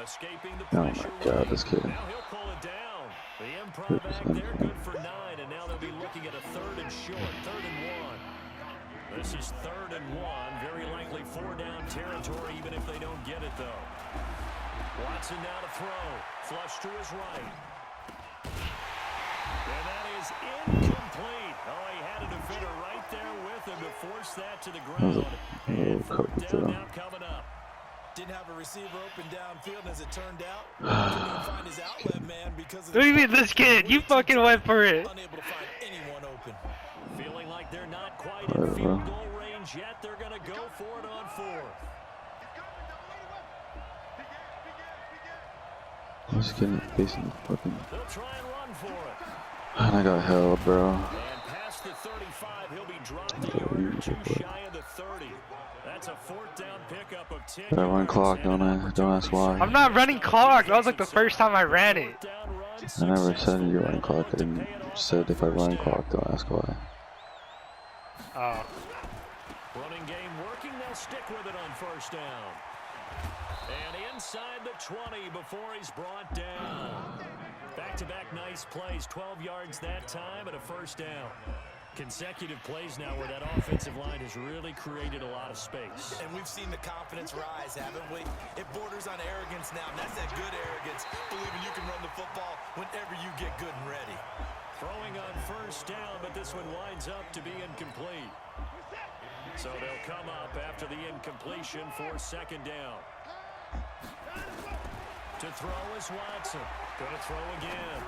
Escaping the Oh my pressure. God, this kid. Now he'll pull it down. The improv act there, good for 9, and now they'll be looking at a 3rd and short, 3rd and 1. This is 3rd and 1, very likely 4-down territory, even if they don't get it, though. Watson now to throw, flush to his right. And that is incomplete. Oh, he had a defender right there with him to force that to the ground. And 4th down now coming up. Didn't have a receiver open downfield, as it turned out. Couldn't even find his outlet man because of the. What do you mean, this kid? You fucking went for it. Unable to find anyone open. Feeling like they're not quite in field goal range yet. They're going to go for it on 4th. I'm just getting facing the fucking. They'll try and run for it. And I got held, bro. And past the 35, he'll be dropped a yard or 2 shy of the 30. That's a 4th down pickup of 10. I run clock, don't I? Don't ask why. I'm not running clock. That was like the first time I ran it. I never said you run clock. I didn't said if I run clock, don't ask why. Oh. Running game working. They'll stick with it on 1st down. And inside the 20 before he's brought down. Back-to-back nice plays. 12 yards that time and a 1st down. Consecutive plays now where that offensive line has really created a lot of space. And we've seen the confidence rise, haven't we? It borders on arrogance now, and that's that good arrogance, believing you can run the football whenever you get good and ready. Throwing on 1st down, but this one winds up to be incomplete. So they'll come up after the incompletion for 2nd down. To throw is Watson. Going to throw again.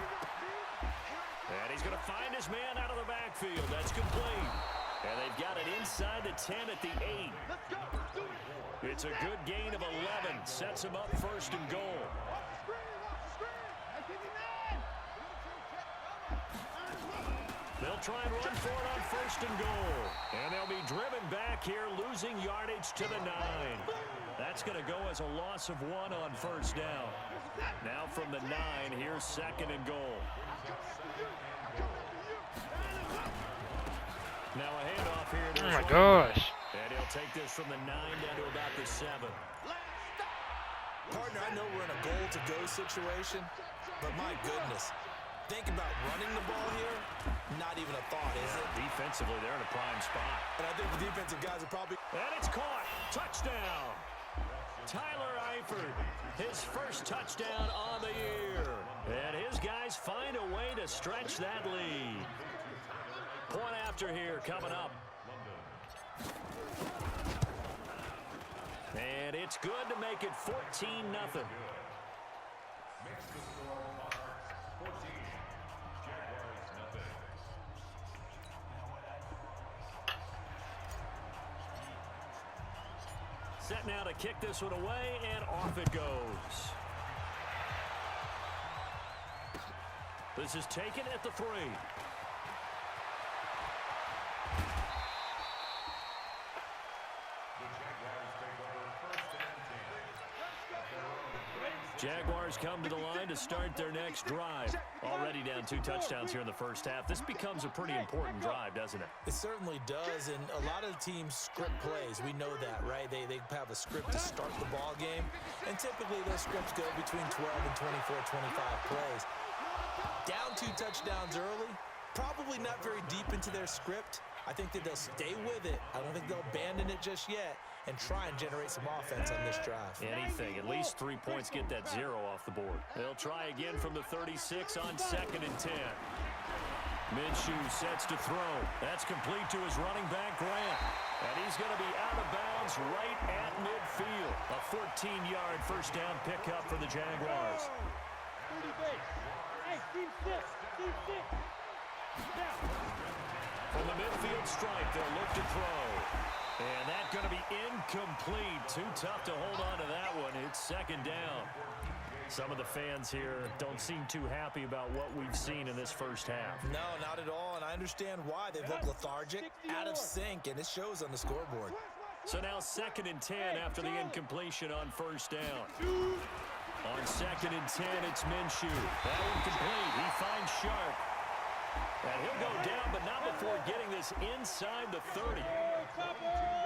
And he's going to find his man out of the backfield. That's complete. And they've got it inside the 10 at the 8. It's a good gain of 11. Sets him up 1st and goal. They'll try and run for it on 1st and goal. And they'll be driven back here, losing yardage to the 9. That's going to go as a loss of 1 on 1st down. Now from the 9, here's 2nd and goal. Now a handoff here. Oh my gosh. And he'll take this from the 9 down to about the 7. Partner, I know we're in a goal-to-go situation, but my goodness. Think about running the ball here, not even a thought, is it? Defensively, they're in a prime spot. And I think the defensive guys are probably. And it's caught. Touchdown. Tyler Eifert, his first touchdown on the year. And his guys find a way to stretch that lead. Point after here coming up. And it's good to make it 14-0. Set now to kick this one away, and off it goes. This is taken at the 3. Jaguars come to the line to start their next drive. Already down 2 touchdowns here in the first half. This becomes a pretty important drive, doesn't it? It certainly does, and a lot of the teams script plays. We know that, right? They have a script to start the ball game, and typically those scripts go between 12 and 24, 25 plays. Down 2 touchdowns early, probably not very deep into their script. I think that they'll stay with it. I don't think they'll abandon it just yet and try and generate some offense on this drive. Anything. At least 3 points get that 0 off the board. They'll try again from the 36 on 2nd and 10. Minshew sets to throw. That's complete to his running back, Grant. And he's going to be out of bounds right at midfield. A 14-yard first down pickup for the Jaguars. From the midfield stripe, they'll look to throw. And that's going to be incomplete. Too tough to hold on to that one. It's 2nd down. Some of the fans here don't seem too happy about what we've seen in this first half. No, not at all, and I understand why. They look lethargic, out of sync, and it shows on the scoreboard. So now 2nd and 10 after the incompletion on first down. On 2nd and 10, it's Minshew. That incomplete. He finds Sharp. And he'll go down, but not before getting this inside the 30.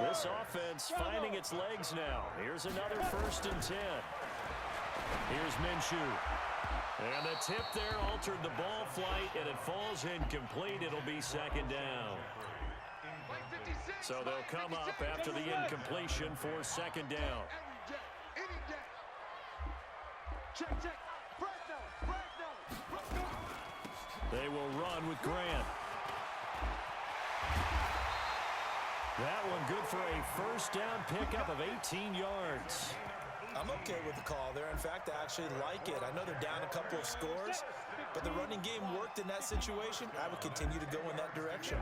This offense finding its legs now. Here's another 1st and 10. Here's Minshew. And the tip there altered the ball flight, and it falls incomplete. It'll be second down. So they'll come up after the incompletion for second down. They will run with Grant. That one good for a first down pickup of 18 yards. I'm okay with the call there. In fact, I actually like it. I know they're down a couple of scores, but the running game worked in that situation. I would continue to go in that direction.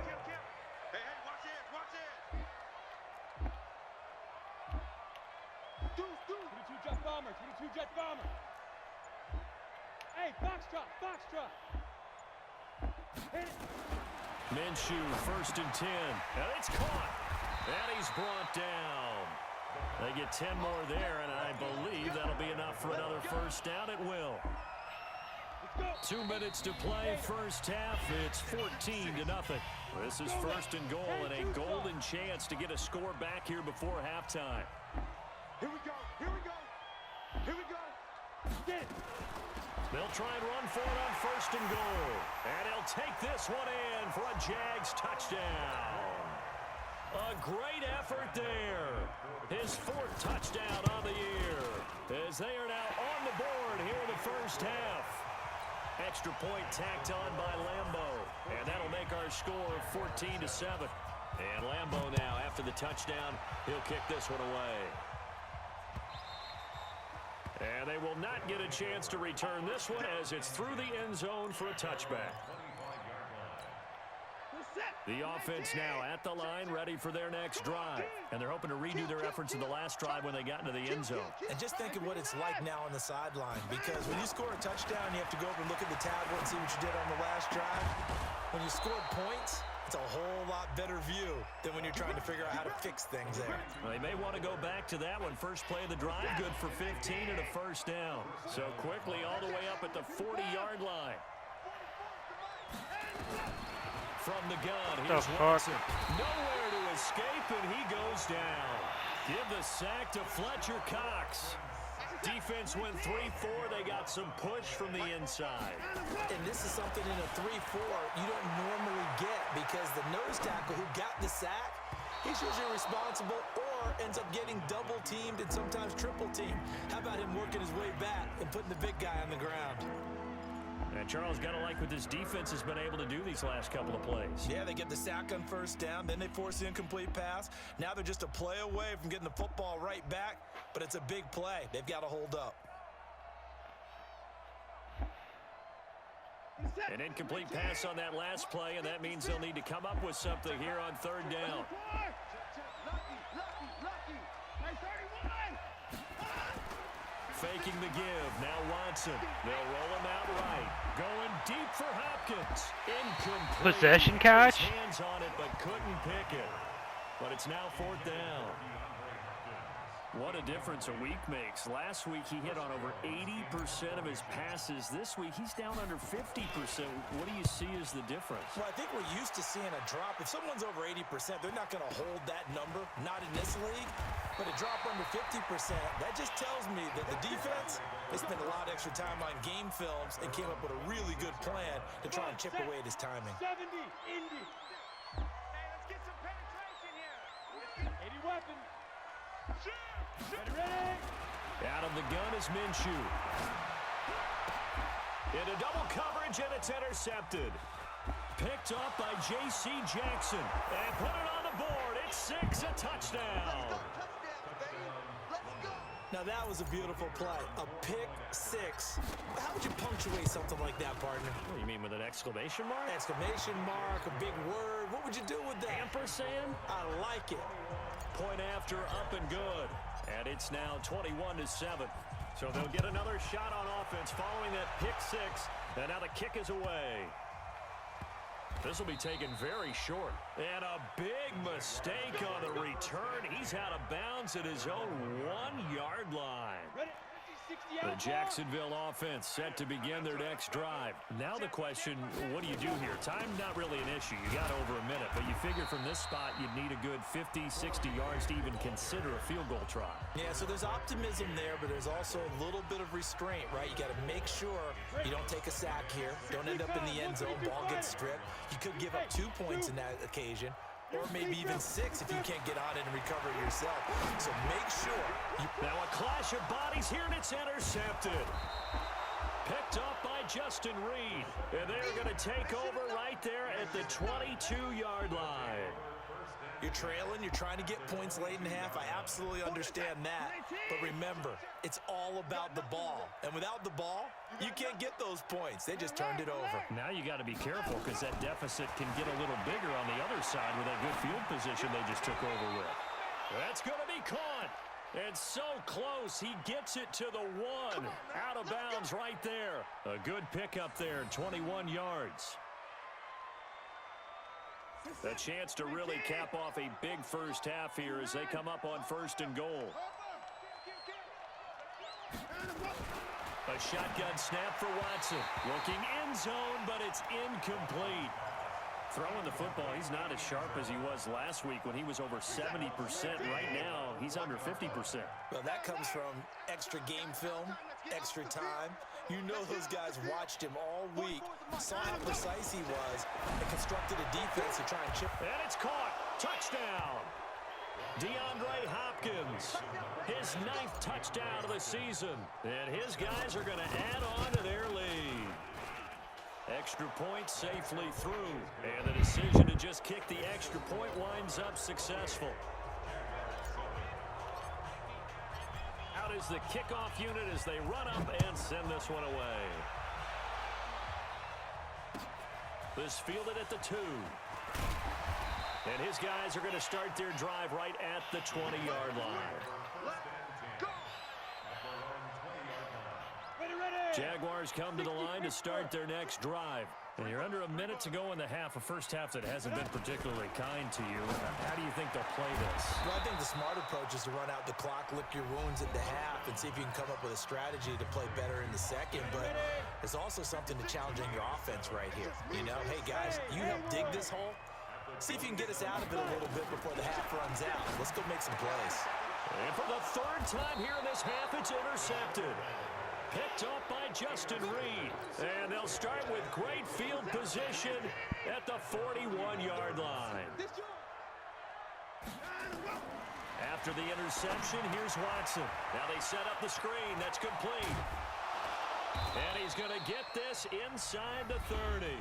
Minshew, 1st and 10. And it's caught. And he's brought down. They get 10 more there, and I believe that'll be enough for another first down. It will. 2 minutes to play, first half. It's 14-0. This is 1st and goal, and a golden chance to get a score back here before halftime. Here we go. Here we go. Here we go. Get it. They'll try and run for it on 1st and goal. And he'll take this one in for a Jags touchdown. A great effort there. His 4th touchdown on the year, as they are now on the board here in the first half. Extra point tacked on by Lambo, and that'll make our score 14-7. And Lambo now, after the touchdown, he'll kick this one away. And they will not get a chance to return this one, as it's through the end zone for a touchback. The offense now at the line, ready for their next drive. And they're hoping to redo their efforts in the last drive when they got into the end zone. And just think of what it's like now on the sideline, because when you score a touchdown, you have to go over and look at the tablet and see what you did on the last drive. When you scored points, it's a whole lot better view than when you're trying to figure out how to fix things there. Well, they may want to go back to that one. First play of the drive, good for 15 and a first down. So quickly all the way up at the 40-yard line. From the gun, here's Watson. Nowhere to escape, and he goes down. Give the sack to Fletcher Cox. Defense went 3-4. They got some push from the inside. And this is something in a 3-4 you don't normally get, because the nose tackle who got the sack, he's usually responsible or ends up getting double teamed and sometimes triple teamed. How about him working his way back and putting the big guy on the ground? And Charles, got to like what this defense has been able to do these last couple of plays. Yeah, they get the sack on first down, then they force the incomplete pass. Now they're just a play away from getting the football right back, but it's a big play. They've got to hold up. An incomplete pass on that last play, and that means they'll need to come up with something here on 3rd down. Faking the give. Now Watson. They'll roll him out right. Going deep for Hopkins. Incomplete. Possession catch? His hands on it, but couldn't pick it. But it's now 4th down. What a difference a week makes. Last week he hit on over 80% of his passes. This week he's down under 50%. What do you see as the difference? Well, I think we're used to seeing a drop. If someone's over 80%, they're not going to hold that number, not in this league. But a drop under 50%, that just tells me that the defense, they spent a lot of extra time on game films and came up with a really good plan to try and chip away at his timing. 70, Indy. Hey, let's get some penetration here. 80 weapons. Ready. Out of the gun is Minshew. Into double coverage, and it's intercepted. Picked up by J.C. Jackson. And put it on the board. It's 6, a touchdown. Now that was a beautiful play. A pick 6. How would you punctuate something like that, partner? What do you mean, with an exclamation mark? Exclamation mark, a big word. What would you do with that? Ampersand? I like it. Point after, up and good. And it's now 21-7. So they'll get another shot on offense following that pick 6. And now the kick is away. This will be taken very short. And a big mistake on the return. He's out of bounds at his own 1-yard line. The Jacksonville offense set to begin their next drive. Now the question, what do you do here? Time not really an issue. You got over a minute, but you figure from this spot you'd need a good 50, 60 yards to even consider a field goal try. Yeah, so there's optimism there, but there's also a little bit of restraint, right? You got to make sure you don't take a sack here. Don't end up in the end zone. Ball gets stripped. You could give up 2 points in that occasion, or maybe even 6 if you can't get on it and recover yourself. So make sure you... Now a clash of bodies here, and it's intercepted. Picked up by Justin Reed. And they're going to take over right there at the 22-yard line. You're trailing. You're trying to get points late in half. I absolutely understand that. But remember, it's all about the ball. And without the ball, you can't get those points. They just turned it over. Now you got to be careful because that deficit can get a little bigger on the other side with that good field position they just took over with. That's going to be caught. And so close. He gets it to the 1. Out of bounds right there. A good pickup there, 21 yards. A chance to really cap off a big first half here as they come up on 1st and goal. A shotgun snap for Watson. Looking end zone, but it's incomplete. Throwing the football, he's not as sharp as he was last week when he was over 70%. Right now, he's under 50%. Well, that comes from extra game film, extra time. You know those guys watched him all week, saw how precise he was, and constructed a defense to try and chip. And it's caught. Touchdown. DeAndre Hopkins, his 9th touchdown of the season. And his guys are going to add on to their lead. Extra point safely through. And the decision to just kick the extra point winds up successful. Out is the kickoff unit as they run up and send this one away. This fielded at the 2. And his guys are going to start their drive right at the 20-yard line. Jaguars come to the line to start their next drive. And you're under a minute to go in the half, a first half that hasn't been particularly kind to you. How do you think they'll play this? Well, I think the smart approach is to run out the clock, lick your wounds at the half, and see if you can come up with a strategy to play better in the second. But there's also something to challenging your offense right here. You know, hey, guys, you help dig this hole. See if you can get us out of it a little bit before the half runs out. Let's go make some plays. And for the 3rd time here in this half, it's intercepted. Picked up by Justin Reed. And they'll start with great field position at the 41-yard line. After the interception, here's Watson. Now they set up the screen. That's complete. And he's going to get this inside the 30.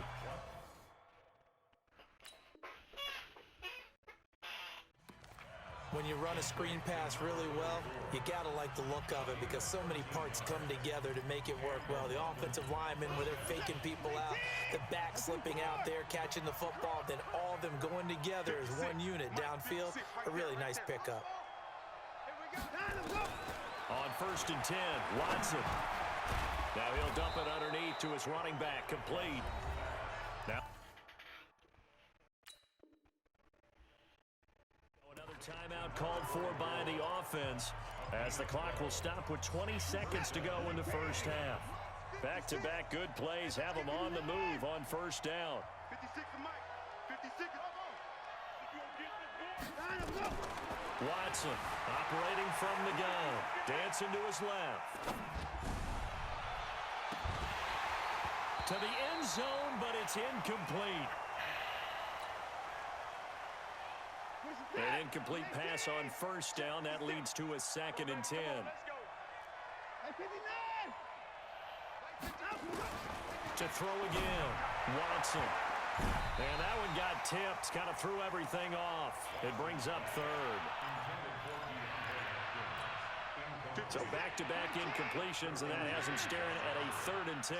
When you run a screen pass really well, you got to like the look of it because so many parts come together to make it work well. The offensive linemen, where they're faking people out, the back slipping out there, catching the football, then all of them going together as one unit downfield. A really nice pickup. On 1st and 10, Watson. Now he'll dump it underneath to his running back, complete. Now timeout called for by the offense as the clock will stop with 20 seconds to go in the first half. Back-to-back good plays have them on the move on 1st down. 56 Mike. 56. Watson operating from the gun. Dancing to his left. To the end zone, but it's incomplete. An incomplete pass on 1st down. That leads to a 2nd and 10. To throw again. Watson. And that one got tipped. Kind of threw everything off. It brings up 3rd. So back-to-back incompletions, and that has him staring at a 3rd and 10.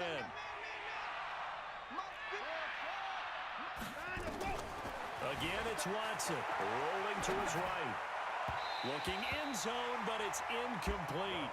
Again, it's Watson, rolling to his right. Looking end zone, but it's incomplete.